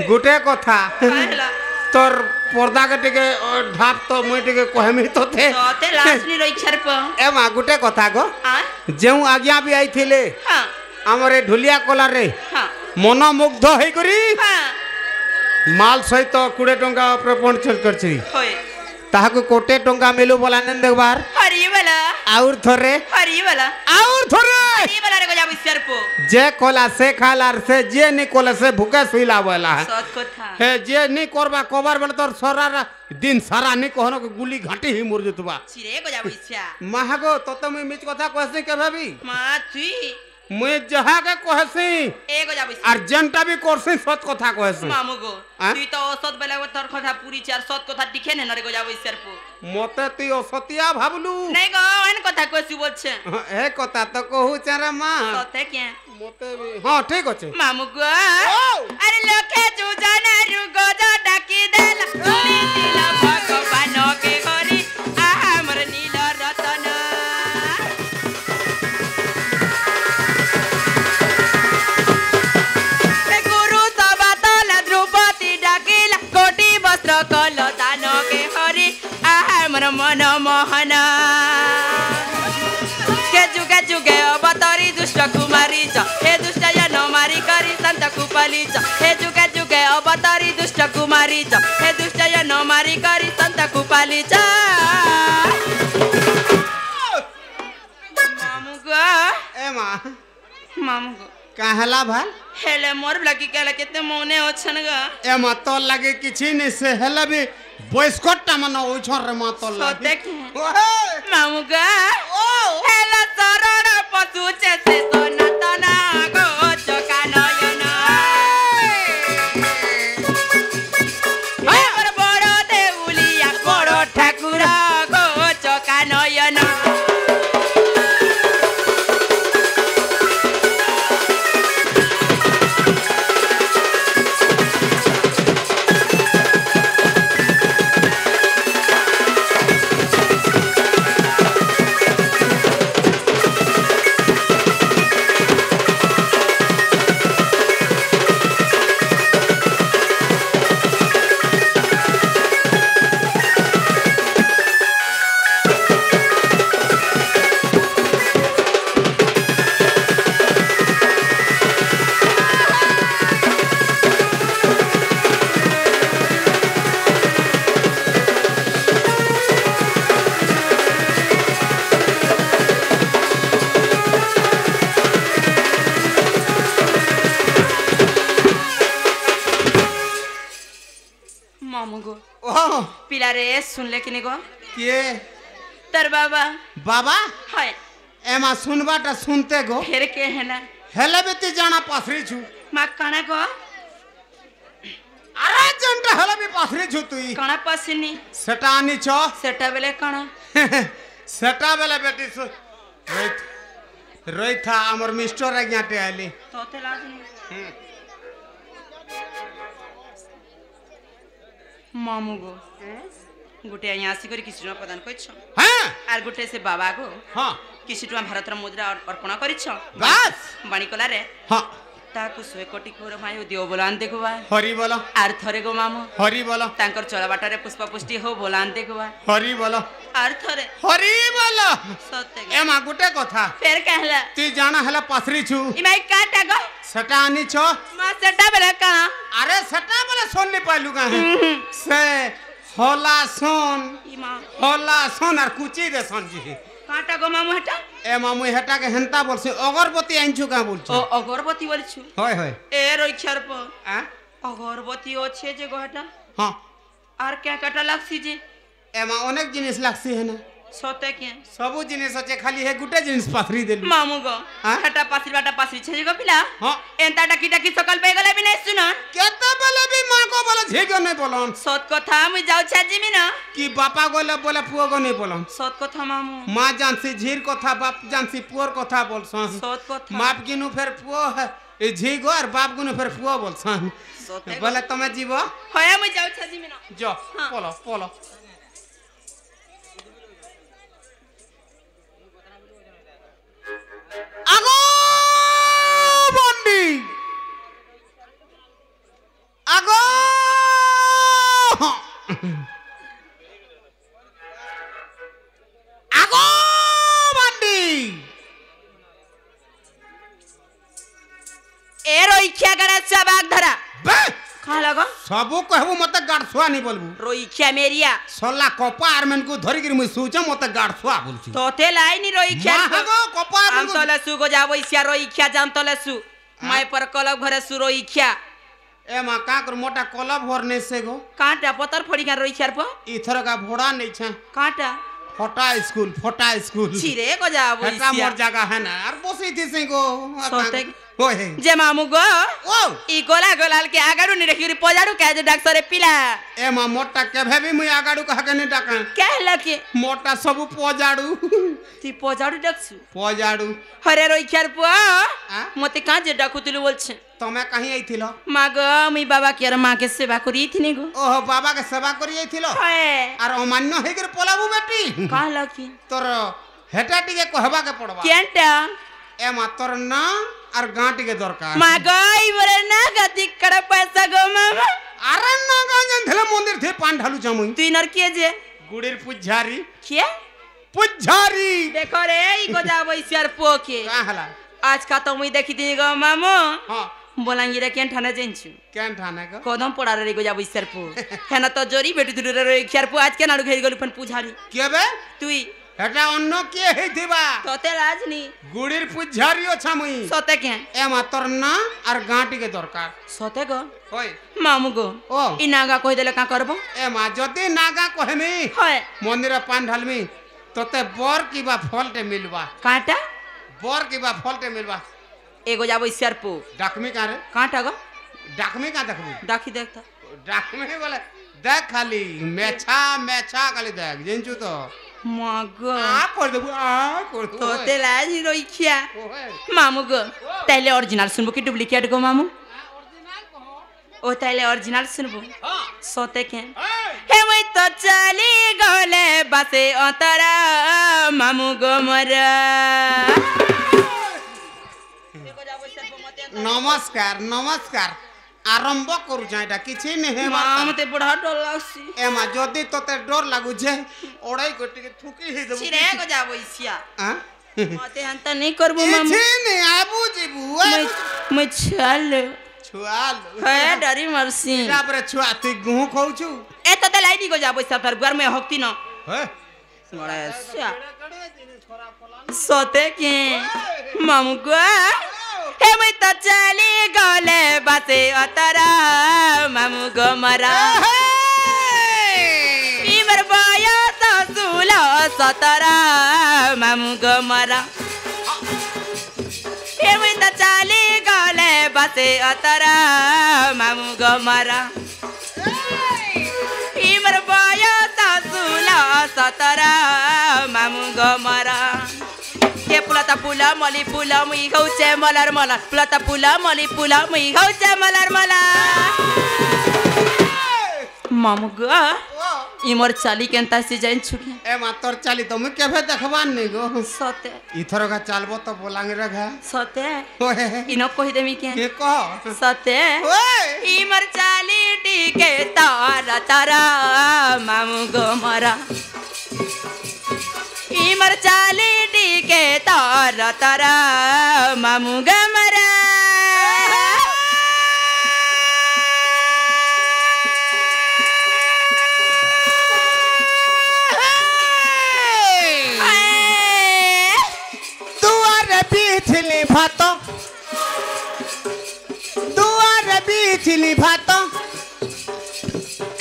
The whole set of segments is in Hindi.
गुटे कथा तोर पर्दा के टिके ढाप तो मुई टिके कहमी तो थे तोते लासनी रही छरप ए मा गुटे कथा गो जेउ आज्ञा भी आई थिले हां हमरे ढुलिया कोला रे हां मन मुग्ध होई करी हां माल सहित 20 टंका प्रपंच चल करछि होय ताहाको कोटे टंका मिलु बोला न देखबार हरी वाला और थोरे हरी वाला रे गजा बिसर पो जे कोला से खालार से जे नी कोला से भूखे सुइला बोला सत कथा हे जे नी करबा कबर बेल तोर सरा दिन सारा नी कहनो गुली घाटी ही मुर जतबा चिरे गजा बिस्या महागो तो तुम मिच कथा कहसे के भाभी मा तुई मुई जहा के कहसी ए गजा बिस्या अर्जेंटा भी करसी सत कथा कहसी मामू गो तुई तो असत बेला तोर कथा पूरी चार सत कथा दिखे ने रे गजा बिसर पो मते तुई असतिया भाबलू नहीं गो एन कथा कहसी बोलछे ए कथा तो कहू चारा मां सते के मते भी हां ठीक अछि मामू गो अरे लोके जुजाना रु गजा डाकी देला नीला भगवान के घरी आ हमर नील रतन ए गुरु सभा तला द्रौपदी डाकिला कोटी वस्त्र कल दान के हरि आ हमर मन मोहन के जुगे जुगे अवतारी दुष्ट कुमारी च हे दुष्ट जन मारी करी संत कुपली च हे जुगे जुगे अवतारी दुष्ट कुमारी च हे दुष्ट जन मारी करी संत कुपली च मामू गो ए मां मामू गो कहला भाल हेले मोर लगी केला केते मोने ओछन ग ए मा तो लगे किछि नि से हेला भी बॉयस्कॉट मन ओछर रे मा तो लगे मामू ग हेला शरण पशु से सनातन गो चका नयन हमर बड़ देउलिया बड़ ठाकुर गो चका नयन पिला रे सुनले कि गो के तर बाबा बाबा हाय एमा सुनबाटा सुनते गो फेर के है ना हेले बेती जाना पासरी छु मा काना गो अरे जंटा हेले भी पासरी छु तुई काना पासनी सेटा आनी छ सेटा बेले काना सेटा बेले बेटी सु रोई था हमर मिस्टर आज्ञाटे आली तोते लाजनी मामू गो गोटे यहाँ आसी करी किसी प्रदान कर हां आर गोटे से बाबा गो हां किसी भारत मुद्रा अर्पण कर बस बाणी कला रे हां ताकू 100 कोटी कोर भाई दियो बोलान देखवा हरि बोला आर थरे गो मामू हरि बोला तांकर चलबाटा रे पुष्प पुष्टि हो बोलान देखवा हरि बोला आर थरे हरि बोला सत्य ए मा गुटे कथा फेर कहला ती जाना हला पासरी छु इमाई काटा गो सेटा आनी छ मा सेटा बेले का अरे सेटा बोले सोन नि पालू का से होला सोन इमा होला सोन और कुची दे सोन जी काटा गो मामू हटा ए मामू हेटा के हेंता बोलसी अगरबत्ती आइछु का बोलछु ओ अगरबत्ती बोलछु होय होय ए रोइछर प आ अगरबत्ती ओछे जे गोहटा हां आर क्या काटा लागसी जे एमा अनेक जिनिस लागसी है ना सते के सबु जिनिस আছে खाली हे गुटे जिनिस पाथरी देलु मामू गो हटा पासरी बाटा पासरी छे गो पिला हां एंता डाकी डाकी सकल पे गले भी नहीं सुन केते बेले भी मां को बोले झिगो नहीं बोलन सत कथा मुई जाउ छ जिमी ना कि बापा गोले बोले पुओ को नहीं बोलन सत कथा मामू मां जानसी झीर कथा बाप जानसी पुअर कथा बोलसन सत कथा माप किनु फेर पुओ है ए झिगो और बाप गुनु फेर पुओ बोलसन बोले तमे जीवो होया मुई जाउ छ जिमी ना जो पोलो पोलो आगो बंडी আগো বান্ডি এ রইখিয়া গড়া সবাক ধরা বে কা লাগো সবু কহবু মতে গাড়ছুয়া নি বলবু রইখিয়া মেরিয়া সলা কপার মেনকু ধরিকি মুই সুচ মতে গাড়ছুয়া বলছি তোতে লাইনি রইখিয়া মাগো কপার আম তলে সু গো যাবো ইসিয়া রইখিয়া জান তলে সু মাই पर कलब घरे सु রইখিয়া ए मा काकर मोटा कलब भर ने से गो काटा पतर फड़ी का रइখিয়ার प इथर का भोड़ा नहीं छे काटा फोटा स्कूल छिरे को जाबो हेटा इसिया मोर जगह है ना और बसी थी से गो सोते ओए जे मामू गो ओ ई गोला गोलाल के आगाडू नि रखिरी पजाडू के जे डाक्टरे पिला ए मा मोटा केभे भी मुई आगाडू कह के नहीं डाका कहला के मोटा सब पोजाडू ती पजाडू डाकसु पोजाडू हरे रइখিয়ার प आ मते का जे डाकुतलु बोलछे तमे कहीं आइथिलो माग मी बाबा के मां के सेवा करी थिनी गो ओह बाबा के सेवा करी आइथिलो हाय और अमान्य हे के पलाबू बेटी कहला के तोर हेटा टिके कहबा के पड़बा केंटा ए मा तोर ना और गांटी के दरकार माग ई बरे ना गति कर पैसा गो मामा अरे ना गंजन थले मंदिर थे पान ढालू जामुई तुई नर के जे गुड़ीर पुजारी के पुजारी देखो रे ई को जाबो इसियार पो के का हला आज का तो मुई देखी थी गो मामो हां बोलांगी रे केन ठाने जेंचु केन ठाने का कदम पड़ा रे गो जाबो इसियार पो हेना तो जोरी बेटी दुरे रे इसियार पो आज के नाडू घेई गलु फन पुजारी केबे तुई हेटा अन्न के हे दिबा तोते राजनी गुड़ीर पुजारी ओछा मुई सोते के ए मा तोर ना और गांटी के दरकार सोते गो होय मामू गो ओ ई नागा कहि देले का करबो ए मा जदी नागा कहमी हाय मंदिर पान ढालमी तोते बर की बा फलटे मिलबा काटा बर की बा फलटे मिलबा एगो जाबो इसियार पो डाकमी का रे काटा गो डाकमी का देखबू डाकी देखता डाकमी बोले देख खाली मेछा खाली देख जेंचू तो मागो आ कर देबू आ कर दो तोते राजनी रइখিয়া ओए मामू गो ताइले ओरिजिनल सुनबो कि डुप्लीकेट गो मामू ओ ताइले ओरिजिनल सुनबो हां सोते के ए हे मैं तो चली गले बसे अंतरा मामू गो मरा नमस्कार आरंभ करू जाइटा किछि नहीं माम ते बड़ा डर लागसी ए मा जदी तोते डर लागु छे ओड़ाई गोटी के थुकी हे देबू छिरे को जाबो इसिया हां मते हंता नहीं करबो मामू किछि नहीं आबू जीबू मैं छल छुआल है डरी मरसी तापर छुआ तू गुह खाउछु ए तो ते लाइनी को जाबो इसिया तर घर में हक्ति न हे बड़ा इसिया सोते के मामू गो हे मैं तो चली गले बसे अतरा मामू गो मरा इमर बाया तो सुला सतरा मामू गो मरा हे मैं तो चली गले बसे अतरा मामू गो मरा इमर बाया तो सुला सतरा मामू गो मरा के पुलाता पुला मली पुला मुई खाउचे मलार मला पुलाता पुला मली पुला मुई खाउचे मलार मला मामू गो इमर चाली केनता से जाइन छुके ए मा तोर चाली तो मैं केभे देखबान नहीं गो सते इथर का चालबो तो बोलांगे रखा सते ओए इनो कहि देमी के कह सते ओए इमर चाली टीके तारा तारा मामू गो मरा इमर चाली टीके तारा तारा मामू गो मरा दुआर बीचली भातो दुआर बीचली भातो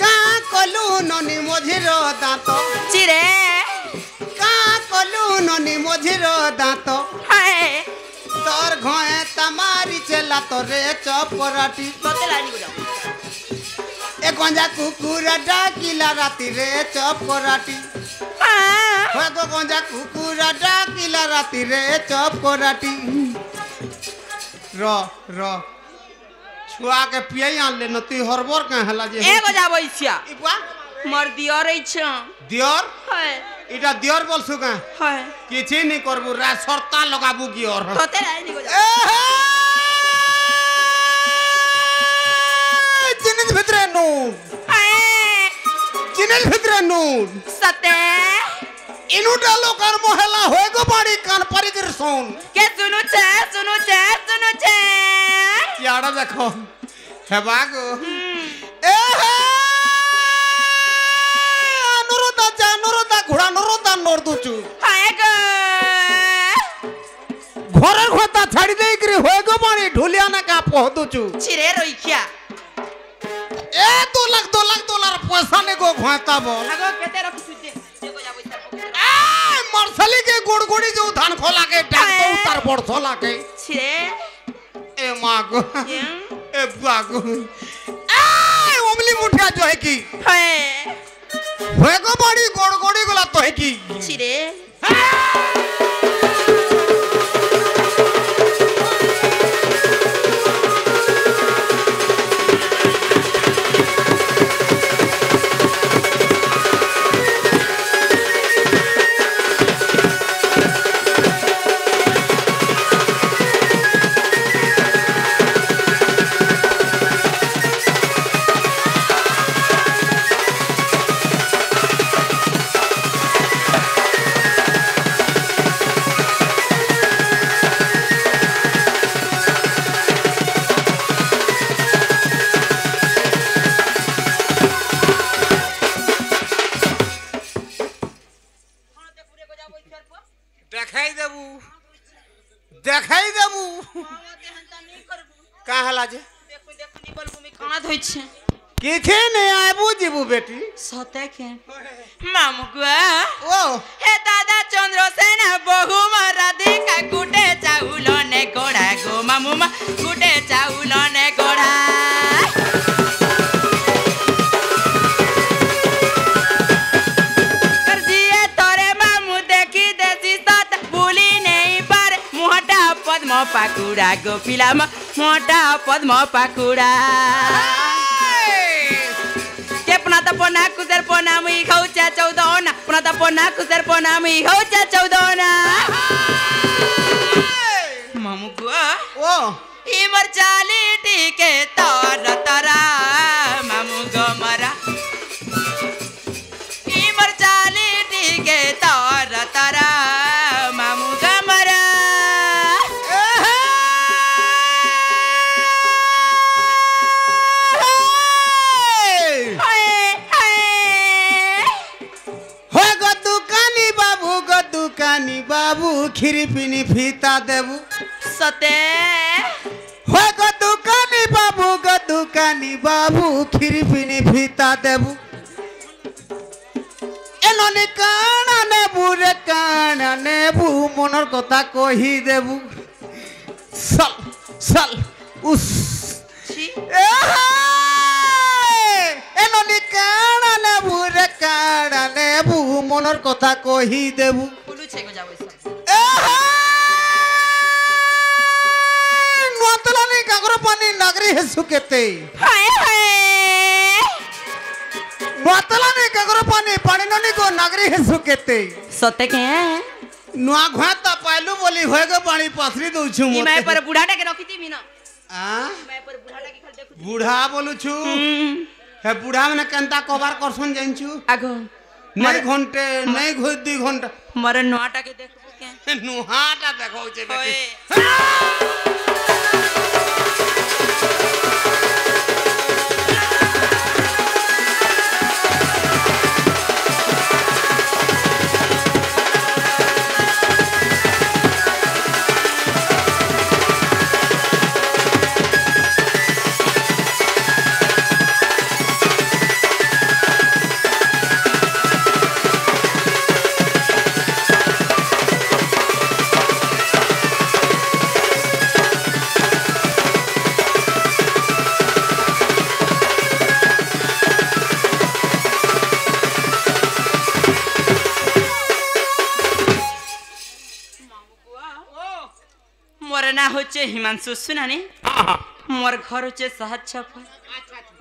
का कलू ननी मझिरो दांतो चिरे का कलू ननी मझिरो दांतो हाय तोर घोए तमारी चला तो रे चपराटी तोते लानी को जाओ ए गंजा कुकुर डाकिला राती रे चपराटी होय गो गंजा कुकुर डाकिला राती रे चपराटी र छुआ के पियै आन ले नती हरबर के हला जे एगो जाबो इछिया इपा मर दियो रे छ दियर हाय इटा दियर बोलसु का हाय किछि नहीं करबू रा सरता लगाबू गियर तोते लानी को जाओ जिनिस भितरे नु জিনের ভিতরে নুন সতে ইনুটা লোকার মহলা হয়ে গো বাড়ি কান পারিকের শুন কে শুনুছে শুনুছে শুনুছে ইয়াড়া দেখো হেবা গো এ অনুরোধা ঘোড়া নরদা নরদুচু হায় গো ঘরের কথা ছাড়ি দেই করে হয়ে গো বাড়ি ঢুলিয়া না কা পহদুচু ছিরে রইখিয়া এ 2 লাখ ডলার পয়সা নে গো ঘাতা বল আগো কেতে রাখছু দে দেখো যাবো ইচ্ছা ए मरसली के गुड़गुड़ी जो धान खोला के डाक तो उतर बरसोला के ছিরে ए मागो ए बागो ए ओमली मुठिया जो है की हाय होएगो बड़ी गुड़गुड़ी गोला तो है की ছিরে দেখাই দেবু का हला जे देखो देखो निकल भूमि कहां धोइछे किथे ने आबू जीबू बेटी सते के मामू गो ओ हे दादा चंद्रसेन बहु मरा देखा गुटे चाउल ने गोड़ा गो मामू मा गुटे चाउल ने गोड़ा कर दिए तोरे मामू देखी देसी सत भूली नहीं पर मोटा पद्म पाकुड़ा गो पिलामा मोटा पद्म पाकुड़ा के पुना त पोना कुसर पोना मुई खौचा 14 ना पुना त पोना कुसर पोना मुई खौचा 14 ना मामू गो ओ इमर चाली टीके तार तारा मामू गो मरा इमर चाली टीके तार तारा मामू गो मरा दुकानी बाबू खीरी पिनी फीता देबू सते हो गो दुकानी बाबू खीरी पिनी फीता देबू एनोनी काना नेबू मनर कथा कही देबू सल सल उस एनोनी काना नेबू मनर कथा कही देबू छेगो जाबो नतलानी कागर पानी नगरी है सुकेते हाय हाय नतलानी कागर पानी ननी को नगरी है सुकेते सते के नुआ घाता पाइलु बोली होएगो पानी पसरी दउ छु ई मैं पर बुढ़ाटा के रखी थी मीना आ मैं पर बुढ़ाटा के खाली देखु बुढ़ा बोलु छु हे बुढ़ा मने कंता कबार करसन जाइछु आगो नहीं घंटे नहीं घो 2 घंटा मरे नुआटा के देखबो के नुहाटा देखौ छे बेटी হচ্ছে হিমাংশু সুনানি মোর ঘর হচ্ছে সাহাদ ছপর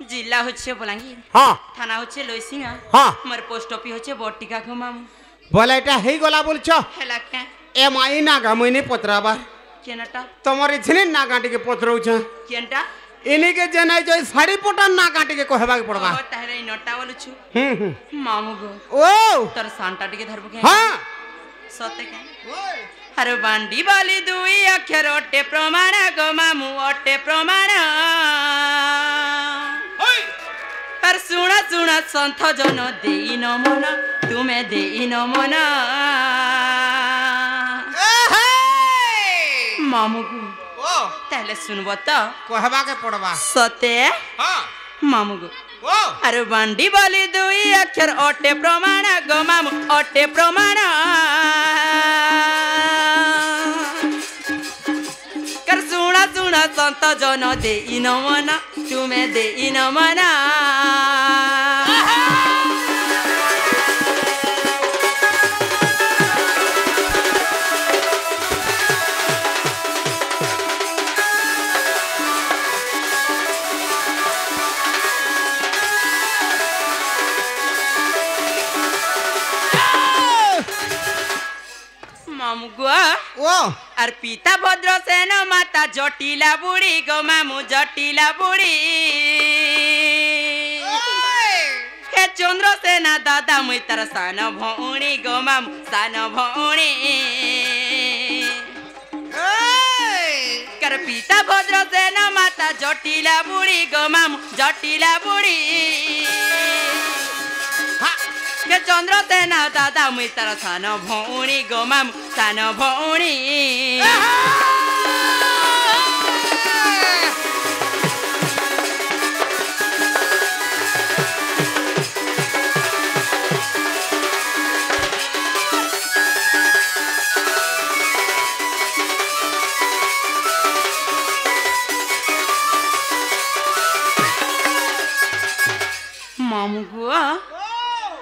जिला হচ্ছে বলাঙ্গীর हां থানা হচ্ছে লইসিঙা हां মোর পোস্ট অফিস হচ্ছে বটিকা ঘুমামু বলে এটা হেই গলা বলছ হেলা কে এ মাই না গামইনি পত্রাবা কেনটা তোমার ইছনে না গাঁটি কে পত্রউছ কেনটা इन्हीं के जनाई जो साड़ी पटन ना काटे के कहबा के पड़बा ओ ताहरे नटा बोलु छु हम्म मामू गो ओ तोर सांटा टिके धरबो के हां सते के हर बांडी वाली दुई अक्षर ओटे प्रमाण गो मामू ओटे प्रमाण पर सुण सुण संथ जन देई न मन तुमे देई न मन मामू गो ओ ताले सुनबो त कहबा के पड़बा सते हां मामू गो ओ अरे बांडी वाली दुई अक्षर ओटे प्रमाण गो मामू ओटे प्रमाण कर सुना सुना संत जन देई न मन तुमे देई न मन मामू गुआ ओ আর পিতা ভদ্রসেন মাতা জটিলা বুড়ি গো মামু জটিলা বুড়ি হে চন্দ্রসেনা দাদা মুই তার সান ভৌণী গো মামু সান ভৌণী কার পিতা ভদ্রসেন মাতা জটিলা বুড়ি গো মামু জটিলা বুড়ি কে চন্দ্রসেনা দাদা মুই তার সান ভৌণী গো মামু সান ভৌণী मामू गुआ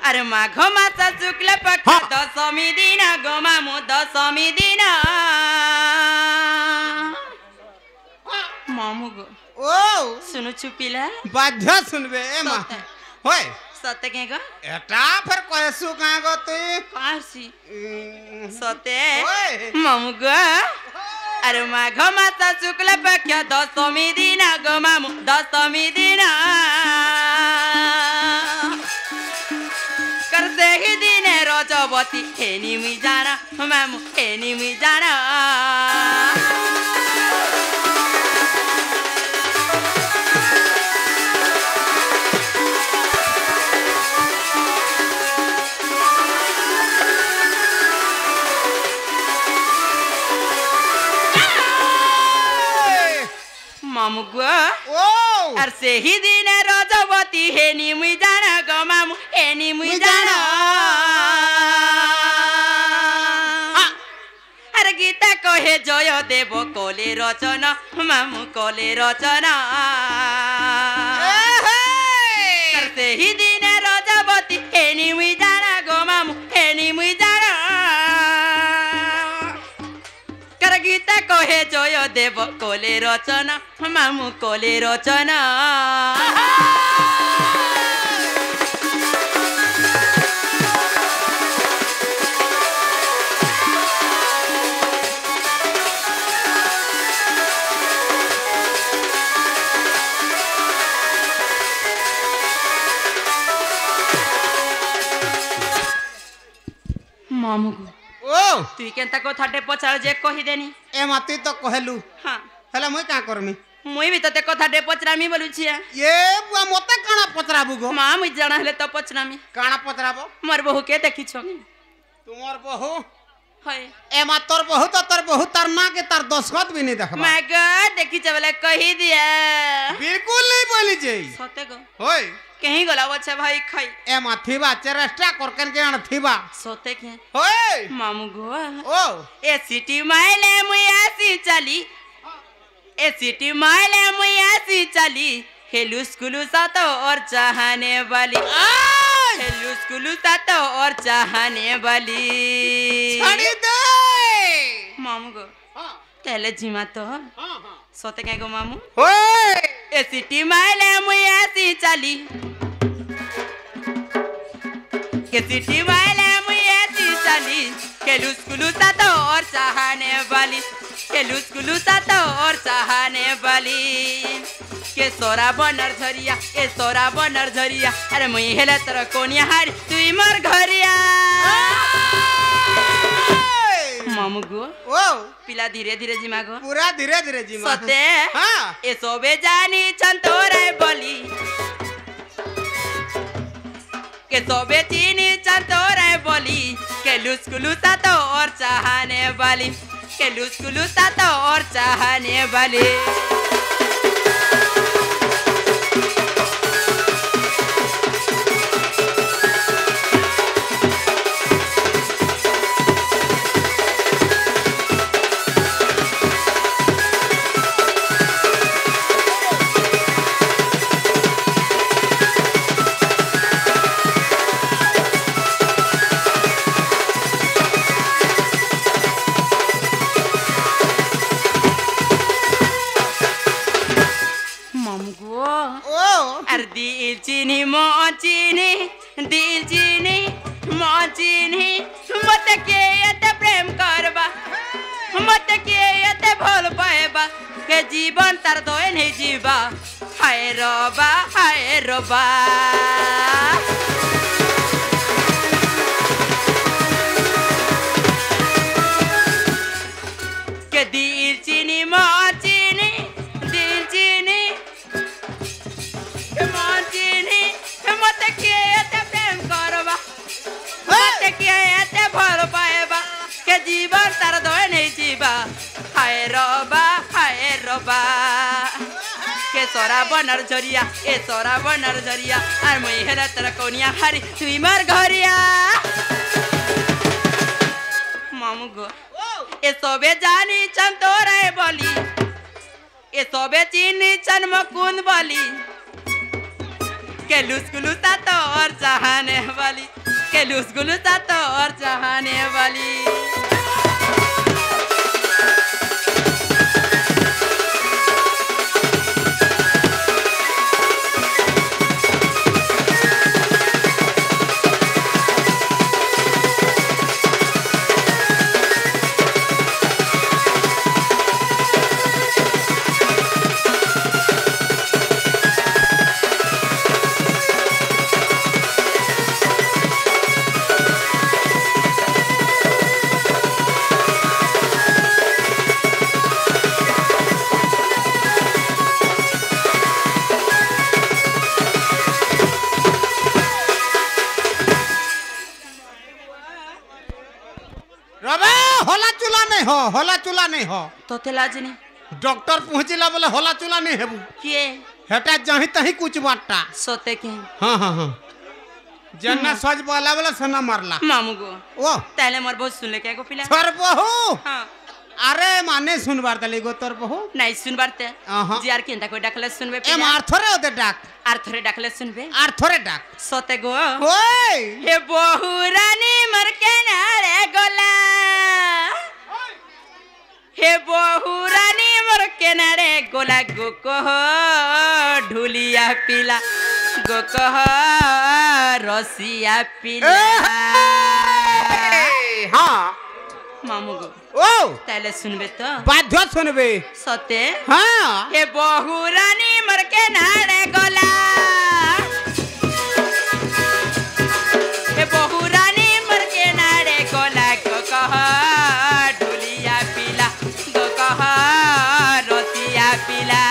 अरे माघ मास शुक्ल पक्ष दशमी दिन गो मामू दशमी दिन मामू गो ओ सुनु छुपिला बाध्य सुनबे ए मा होय सते के गो एटा फिर कहसु का गो तू कासी सते ओए मामू गो अरे माघ मास शुक्ल पक्ष दशमी दिन गो मामू दशमी दिन करते ही दिन रजवती हेनी मुई जाना मामू हेनी मुई जाना मामू गुआ ओ और से ही दिन रजवती हेनी मुई जाना गो मामू हेनी मुई जाना अरे गीता कहे जय देव कले रचना मामू कले रचना और से ही दिन रजवती हेनी मुई जाना गो मामू हेनी मुई जाना कर गीता कहे जय देव कले रचना मामू कले रचना मामू गो ओ तुई केनता कथाटे पचार जे कहि देनी ए माती तो कहलु हां हेला मुई का करमी मुई भी तते कथाटे पचरामी बोलु छिया ये बुआ मते काना पचराबु गो मां मुई जाना हले तो पचरामी काना पचराबो मोर बहू के देखि छ तुमर बहू हाय ए मा तोर बहू तो तोर बहू तार ना के तार दसखत भी नहीं देखबा मैं ग देखि छ बोले कहि दिया बिल्कुल नहीं बोली जे सते गो होय कहीं गला बच्चा भाई खाई ए मा थीबा चेष्टा करकन के आन थीबा सते के होय मामू गो ओ ए सिटी माइले मुई आसी चली ए सिटी माइले मुई आसी चली हेलू स्कूलू सातो और चाहने वाली हेलू स्कूलू सातो और चाहने वाली छड़ी दे मामू गो हां तेले जिमा तो हां हां सोते के गो मामू होय ए सिटी माइले मुई आसी चली के सिटी माइले मुई आसी चली हेलू स्कूलू सातो और चाहने वाली हेलू स्कूलू सातो और चाहने वाली के सोरा बनर झरिया ए सोरा बनर झरिया अरे मुई हेले तर कोनिया हारी तुई मोर घरिया मामू गो ओ पिला धीरे धीरे जिमा गो पूरा धीरे धीरे जिमा सते हाँ ए सोबे जानी चंतोरे बोली के सोबे चीनी चंतोरे बोली के लुसकुलुसा तो और चाहने वाली के लुसकुलुसा तो और चाहने वाली दिल चीनी मो चीनी मत के एते प्रेम करबा मत के एते भूल पाएबा के जीवन तार दोए नहीं जीवा हाय रोबा के दिल चीनी मो चीनी दिल चीनी मत के एते प्रेम करबा मत के एते भूल पाएबा के जीवन तार दोए नहीं जीवा हाय रोबा के सोरा बनर झरिया ए सोरा बनर झरिया আর মই হেরা তোর কোনিয়া হারি তুই মার ঘরিয়া মামু গো এ সবে জানি চন তোরে বলি এ সবে চিনি চন মকুন বলি के लुसकुलुसा तो और चाहने वाली के लुसकुलुसा तो और चाहने वाली होला चूल्हा नहीं हो तो तेलाजनी डॉक्टर पहुंचिला बोले होला चूल्हा नहीं हेबू किए हेटा जही तही कुछ बाटा सोते के हाँ जन्ना सज बोला बोला सना मारला मामू गो ओ ताले मोर बहुत सुन ले के गो पिला सर बहू हां अरे माने सुनबार तले गो तोर बहू नहीं सुनबारते जी आर केंता कोई डाकले सुनबे ए मार थोरे ओते डाक आर थोरे डाकले सुनबे आर थोरे डाक सोते गो ओए हे बहू रानी मर के ना रे गोला हे बहू रानी मर के ना रे गोला गो कह ढुलिया पिला गो कह रसिया पिला हां मामू गो ओ ताले सुनबे तो बाध्य सुनबे सते हां हे बहू रानी मर के ना रे गोला हे बहू रानी मर के ना रे गोला गो कह ढुलिया पिला गो कह रसिया पिला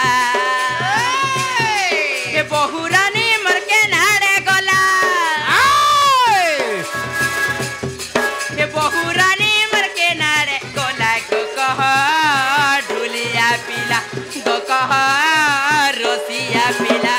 हे बहू रानी मर के ना रे गोला हे बहू रानी मर के ना रे गोला गो कह ढुलिया पिला गो कह रसिया पिला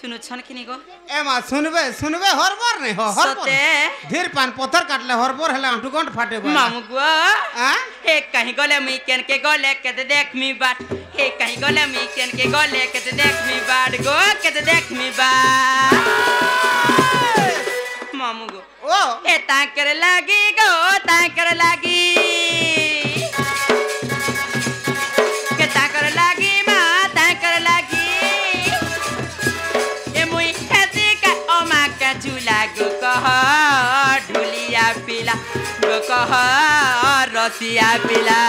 सुनु छन कि गो ए मा सुनबे सुनबे हरबर नहीं हो हरबर सते धीर पान पत्थर काटले हरबर हला आंटू गंट फाटे गो मामू गो हां हे कहीं गले मी केन के गले के देख मी बाट हे कहीं गले मी केन के गले के देख मी बाट गो के देख मी बाट मामू गो ओ ए ताकर लागी गो ताकर लागी के ताकर लागी मा ताकर लागी ए मुई हेती का ओमा का झूला गो कह ढुलिया पिला गो कह रसिया पिला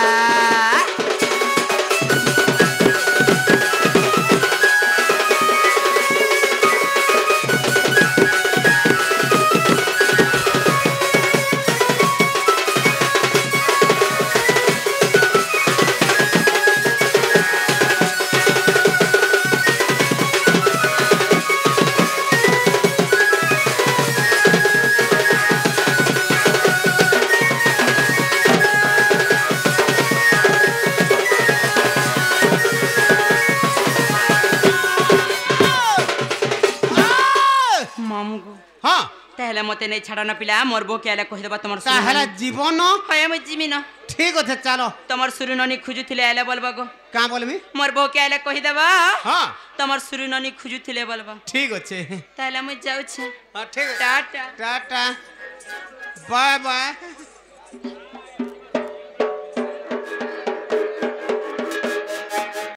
ताहले मते नहीं छाड़ा ना पिला मोर बो केला कहि देबा तमर ताहले जीवन होय म जिमी न ठीक होते चलो तमर सुरु ननी खुजुथिले आले बोलबा गो का बोलमी मोर बो केला कहि देबा हां तमर सुरु ननी खुजुथिले बोलबा ठीक होछे ताहले म जाउ छे हां ठीक टाटा टाटा बाय बाय